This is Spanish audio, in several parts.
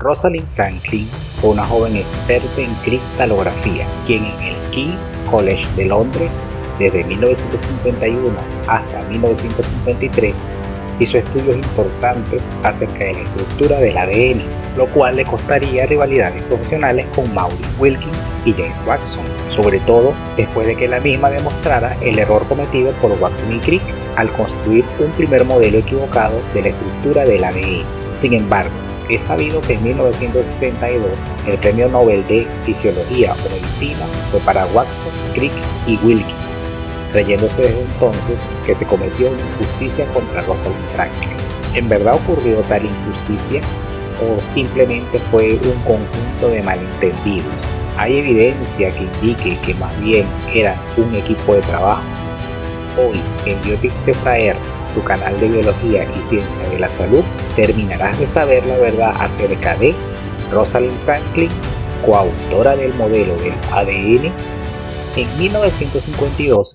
Rosalind Franklin fue una joven experta en cristalografía, quien en el King's College de Londres, desde 1951 hasta 1953, hizo estudios importantes acerca de la estructura del ADN, lo cual le costaría rivalidades profesionales con Maurice Wilkins y James Watson, sobre todo después de que la misma demostrara el error cometido por Watson y Crick al construir un primer modelo equivocado de la estructura del ADN. Sin embargo, es sabido que en 1962 el premio Nobel de Fisiología o Medicina fue para Watson, Crick y Wilkins, creyéndose desde entonces que se cometió una injusticia contra Rosalind Franklin. ¿En verdad ocurrió tal injusticia o simplemente fue un conjunto de malentendidos? ¿Hay evidencia que indique que más bien eran un equipo de trabajo? Hoy en Biotics de Fraer, tu canal de biología y ciencia de la salud, terminarás de saber la verdad acerca de Rosalind Franklin, coautora del modelo del ADN. En 1952,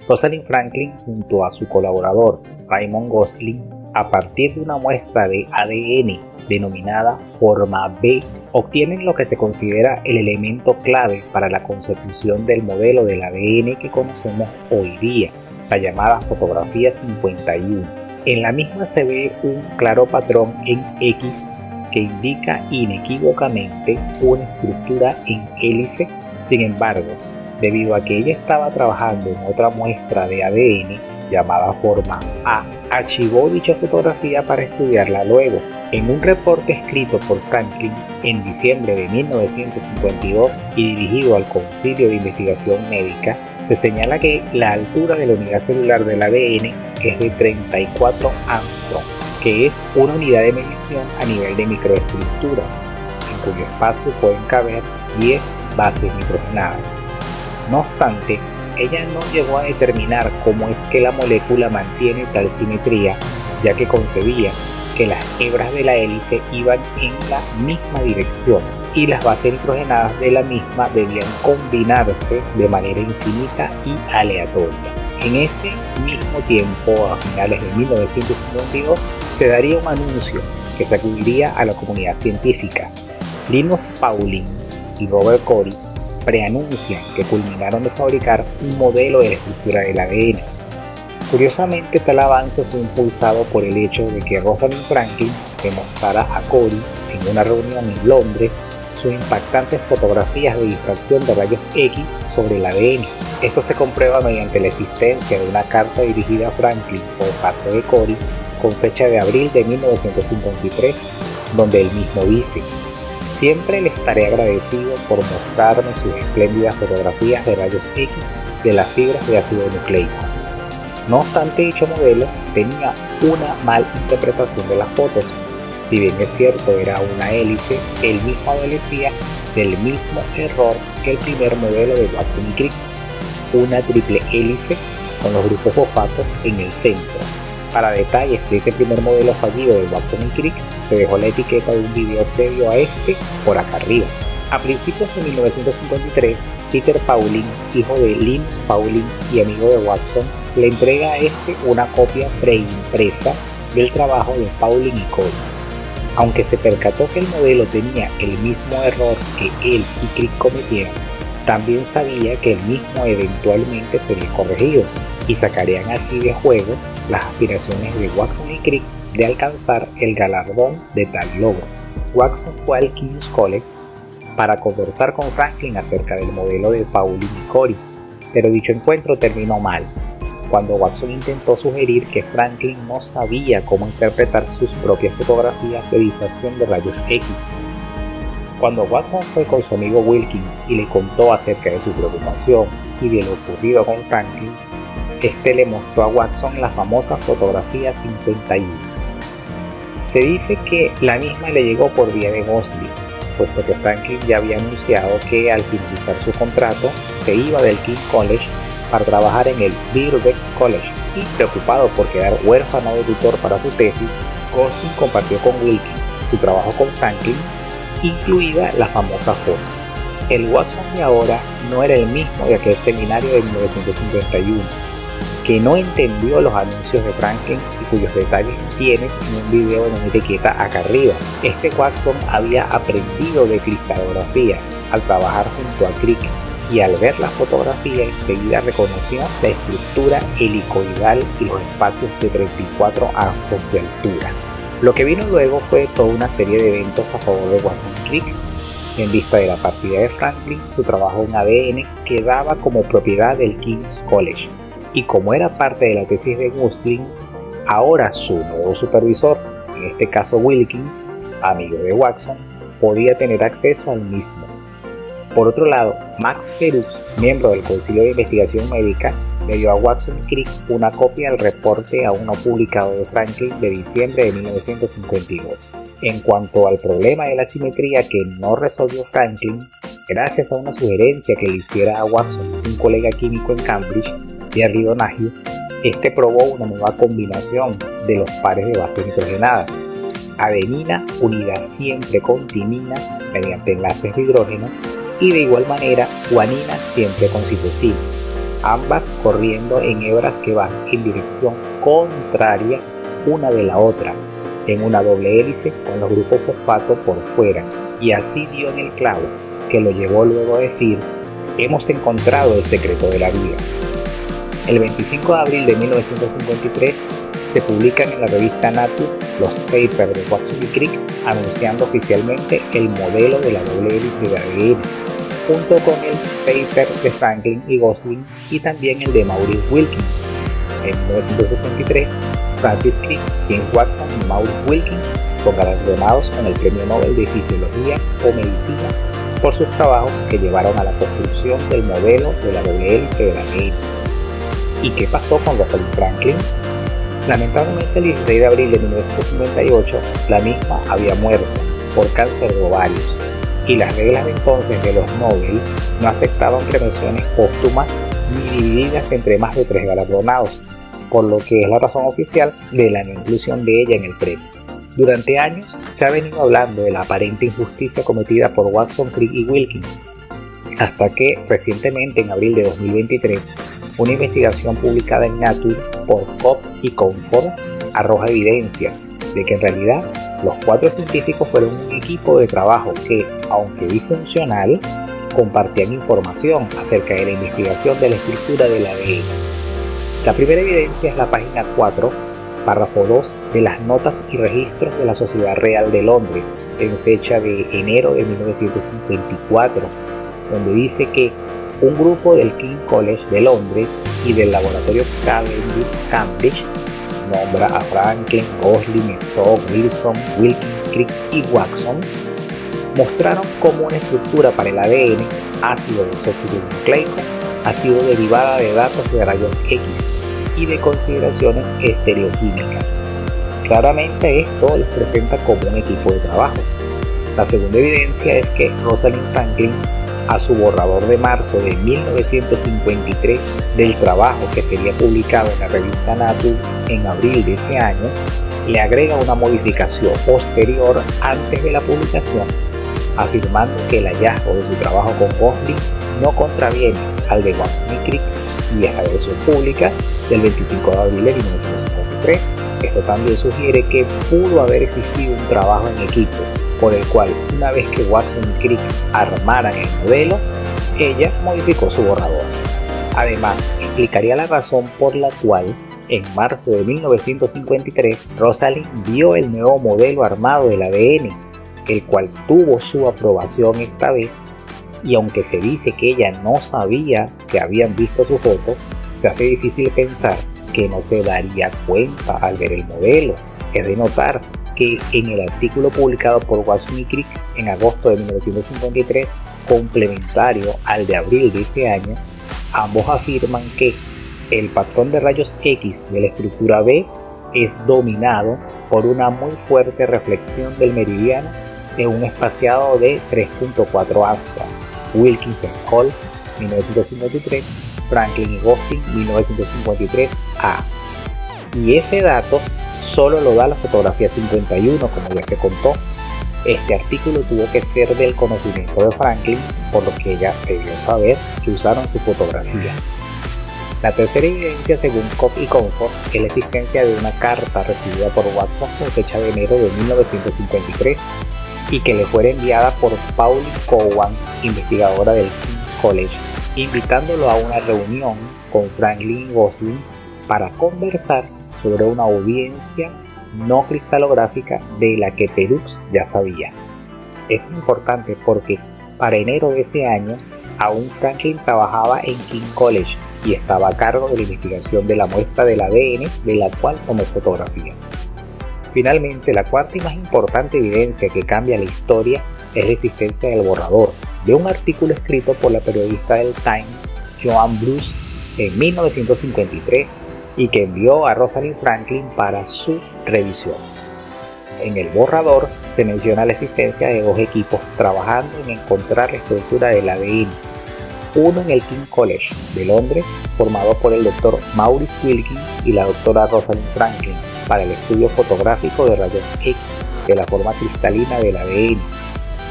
Rosalind Franklin junto a su colaborador Raymond Gosling, a partir de una muestra de ADN denominada forma B, obtienen lo que se considera el elemento clave para la consecución del modelo del ADN que conocemos hoy día, la llamada fotografía 51. En la misma se ve un claro patrón en X que indica inequívocamente una estructura en hélice. Sin embargo, debido a que ella estaba trabajando en otra muestra de ADN llamada forma A, archivó dicha fotografía para estudiarla luego. En un reporte escrito por Franklin en diciembre de 1952 y dirigido al Concilio de Investigación Médica, se señala que la altura de la unidad celular del ADN es de 34 Armstrong, que es una unidad de medición a nivel de microestructuras, en cuyo espacio pueden caber 10 bases nitrogenadas. No obstante, ella no llegó a determinar cómo es que la molécula mantiene tal simetría, ya que concebía que las hebras de la hélice iban en la misma dirección y las bases nitrogenadas de la misma debían combinarse de manera infinita y aleatoria. En ese mismo tiempo, a finales de 1952, se daría un anuncio que sacudiría a la comunidad científica. Linus Pauling y Robert Corey preanuncian que culminaron de fabricar un modelo de la estructura del ADN. Curiosamente, tal avance fue impulsado por el hecho de que Rosalind Franklin demostrara a Corey en una reunión en Londres sus impactantes fotografías de difracción de rayos X sobre el ADN. Esto se comprueba mediante la existencia de una carta dirigida a Franklin por parte de Corey con fecha de abril de 1953, donde él mismo dice: "Siempre le estaré agradecido por mostrarme sus espléndidas fotografías de rayos X de las fibras de ácido nucleico". No obstante, dicho modelo tenía una mal interpretación de las fotos. Si bien es cierto era una hélice, él mismo adolecía del mismo error que el primer modelo de Watson y Crick, una triple hélice con los grupos fosfatos en el centro. Para detalles de ese primer modelo fallido de Watson y Crick, se dejó la etiqueta de un video previo a este por acá arriba. A principios de 1953, Peter Pauling, hijo de Linus Pauling y amigo de Watson, le entrega a este una copia preimpresa del trabajo de Pauling y Corey. Aunque se percató que el modelo tenía el mismo error que él y Crick cometieron, también sabía que el mismo eventualmente sería corregido y sacarían así de juego las aspiraciones de Watson y Crick de alcanzar el galardón de tal logro. Watson fue al King's College para conversar con Franklin acerca del modelo de Pauling y Corey, pero dicho encuentro terminó mal, cuando Watson intentó sugerir que Franklin no sabía cómo interpretar sus propias fotografías de difracción de rayos X. Cuando Watson fue con su amigo Wilkins y le contó acerca de su preocupación y de lo ocurrido con Franklin, este le mostró a Watson la famosa fotografía 51. Se dice que la misma le llegó por vía de Gosling, puesto que Franklin ya había anunciado que al finalizar su contrato se iba del King's College para trabajar en el Birkbeck College, y preocupado por quedar huérfano de tutor para su tesis, Gosling compartió con Wilkins su trabajo con Franklin, incluida la famosa foto. El Watson de ahora no era el mismo de aquel seminario de 1951. que no entendió los anuncios de Franklin y cuyos detalles tienes en un video en una etiqueta acá arriba. Este Watson había aprendido de cristalografía al trabajar junto a Crick, y al ver la fotografía enseguida reconoció la estructura helicoidal y los espacios de 34 astros de altura. Lo que vino luego fue toda una serie de eventos a favor de Watson y Crick. En vista de la partida de Franklin, su trabajo en ADN quedaba como propiedad del King's College, y como era parte de la tesis de Gosling, ahora su nuevo supervisor, en este caso Wilkins, amigo de Watson, podía tener acceso al mismo. Por otro lado, Max Perutz, miembro del Concilio de Investigación Médica, le dio a Watson y Crick una copia del reporte aún no publicado de Franklin de diciembre de 1952. En cuanto al problema de la simetría que no resolvió Franklin, gracias a una sugerencia que le hiciera a Watson un colega químico en Cambridge, Jerry Donahue, este probó una nueva combinación de los pares de bases nitrogenadas, adenina unida siempre con timina mediante enlaces de hidrógeno, y de igual manera guanina siempre con citosina, ambas corriendo en hebras que van en dirección contraria una de la otra, en una doble hélice con los grupos fosfato por fuera, y así dio en el clavo, que lo llevó luego a decir: hemos encontrado el secreto de la vida. El 25 de abril de 1953 se publican en la revista Nature los papers de Watson y Crick anunciando oficialmente el modelo de la doble hélice de ADN, junto con el paper de Franklin y Gosling y también el de Maurice Wilkins. En 1963, Francis Crick, James Watson y Maurice Wilkins son galardonados con el Premio Nobel de Fisiología o Medicina por sus trabajos que llevaron a la construcción del modelo de la doble hélice de la ADN. ¿Y qué pasó con Rosalind Franklin? Lamentablemente, el 16 de abril de 1958, la misma había muerto por cáncer de ovarios, y las reglas de entonces de los Nobel no aceptaban premiaciones póstumas ni divididas entre más de 3 galardonados, por lo que es la razón oficial de la no inclusión de ella en el premio. Durante años se ha venido hablando de la aparente injusticia cometida por Watson, Crick y Wilkins, hasta que recientemente, en abril de 2023, una investigación publicada en Nature por Cobb y Comfort arroja evidencias de que en realidad los 4 científicos fueron un equipo de trabajo que, aunque disfuncional, compartían información acerca de la investigación de la estructura del ADN. La primera evidencia es la página 4, párrafo 2 de las notas y registros de la Sociedad Real de Londres, en fecha de enero de 1954, donde dice que un grupo del King's College de Londres y del laboratorio Cambridge nombra a Franklin, Gosling, Stock, Wilson, Wilkins, Crick y Watson, mostraron cómo una estructura para el ADN, ácido desoxinucleico, ha sido derivada de datos de rayos X y de consideraciones estereoquímicas. Claramente esto les presenta como un equipo de trabajo. La segunda evidencia es que Rosalind Franklin, a su borrador de marzo de 1953 del trabajo que sería publicado en la revista Nature en abril de ese año, le agrega una modificación posterior antes de la publicación, afirmando que el hallazgo de su trabajo con Gosling no contraviene al de Watson y Crick, y es la versión pública del 25 de abril de 1953. Esto también sugiere que pudo haber existido un trabajo en equipo, por el cual, una vez que Watson y Crick armaran el modelo, ella modificó su borrador. Además, explicaría la razón por la cual, en marzo de 1953, Rosalind vio el nuevo modelo armado del ADN, el cual tuvo su aprobación esta vez, y aunque se dice que ella no sabía que habían visto su foto, se hace difícil pensar que no se daría cuenta al ver el modelo. Es de notar que en el artículo publicado por Watson y Crick en agosto de 1953, complementario al de abril de ese año, ambos afirman que el patrón de rayos X de la estructura B es dominado por una muy fuerte reflexión del meridiano en un espaciado de 3.4 angstrom. Wilkins et al. 1953, Franklin y Gosling 1953 A. Y ese dato solo lo da la fotografía 51, como ya se contó. Este artículo tuvo que ser del conocimiento de Franklin, por lo que ella debió saber que usaron su fotografía. La tercera evidencia, según Cobb y Comfort, es la existencia de una carta recibida por Watson con fecha de enero de 1953 y que le fuera enviada por Pauline Cowan, investigadora del King's College, invitándolo a una reunión con Franklin Gosling para conversar sobre una audiencia no cristalográfica de la que Perux ya sabía. Es importante porque para enero de ese año aún Franklin trabajaba en King's College y estaba a cargo de la investigación de la muestra del ADN de la cual tomó fotografías. Finalmente, la cuarta y más importante evidencia que cambia la historia es la existencia del borrador de un artículo escrito por la periodista del Times, Joan Bruce, en 1953 y que envió a Rosalind Franklin para su revisión. En el borrador se menciona la existencia de dos equipos trabajando en encontrar la estructura del ADN, uno en el King's College de Londres, formado por el Dr. Maurice Wilkins y la doctora Rosalind Franklin, para el estudio fotográfico de rayos X de la forma cristalina del ADN,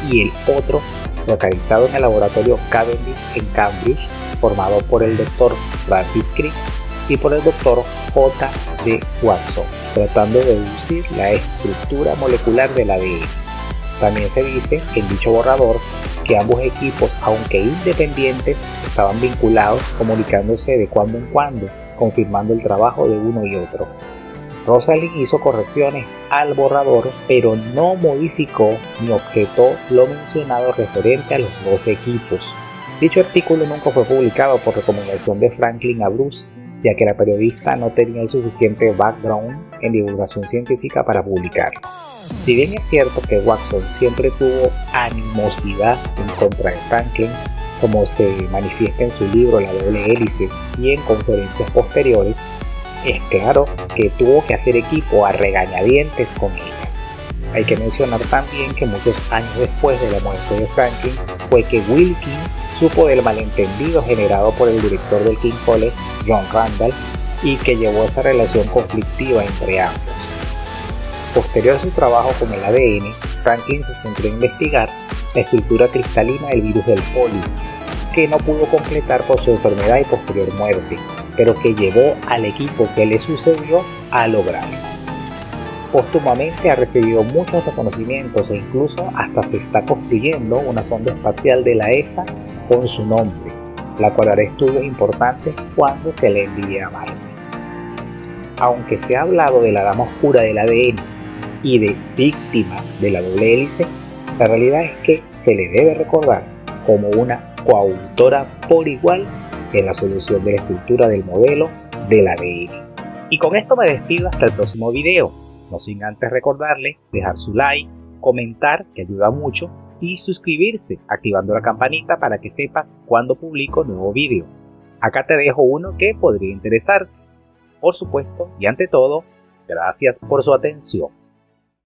y el otro localizado en el laboratorio Cavendish en Cambridge, formado por el Dr. Francis Crick y por el Dr. J. D. Watson, tratando de deducir la estructura molecular del ADN. También se dice en dicho borrador que ambos equipos, aunque independientes, estaban vinculados, comunicándose de cuando en cuando, confirmando el trabajo de uno y otro. Rosalind hizo correcciones al borrador, pero no modificó ni objetó lo mencionado referente a los dos equipos. Dicho artículo nunca fue publicado por recomendación de Franklin a Bruce, ya que la periodista no tenía el suficiente background en divulgación científica para publicarlo. Si bien es cierto que Watson siempre tuvo animosidad en contra de Franklin, como se manifiesta en su libro La doble hélice y en conferencias posteriores, es claro que tuvo que hacer equipo a regañadientes con ella. Hay que mencionar también que muchos años después de la muerte de Franklin fue que Wilkins supo del malentendido generado por el director del King's College, John Randall, y que llevó a esa relación conflictiva entre ambos. Posterior a su trabajo con el ADN, Franklin se centró en investigar la estructura cristalina del virus del polio, que no pudo completar por su enfermedad y posterior muerte, pero que llevó al equipo que le sucedió a lograrlo. Póstumamente ha recibido muchos reconocimientos e incluso hasta se está construyendo una sonda espacial de la ESA con su nombre, la cual hará estudios importantes cuando se le envíe a Marte. Aunque se ha hablado de la dama oscura del ADN y de víctima de la doble hélice, la realidad es que se le debe recordar como una coautora por igual en la solución de la estructura del modelo del ADN. Y con esto me despido hasta el próximo video, no sin antes recordarles dejar su like, comentar, que ayuda mucho, y suscribirse activando la campanita para que sepas cuando publico nuevo video. Acá te dejo uno que podría interesarte. Por supuesto, y ante todo, gracias por su atención.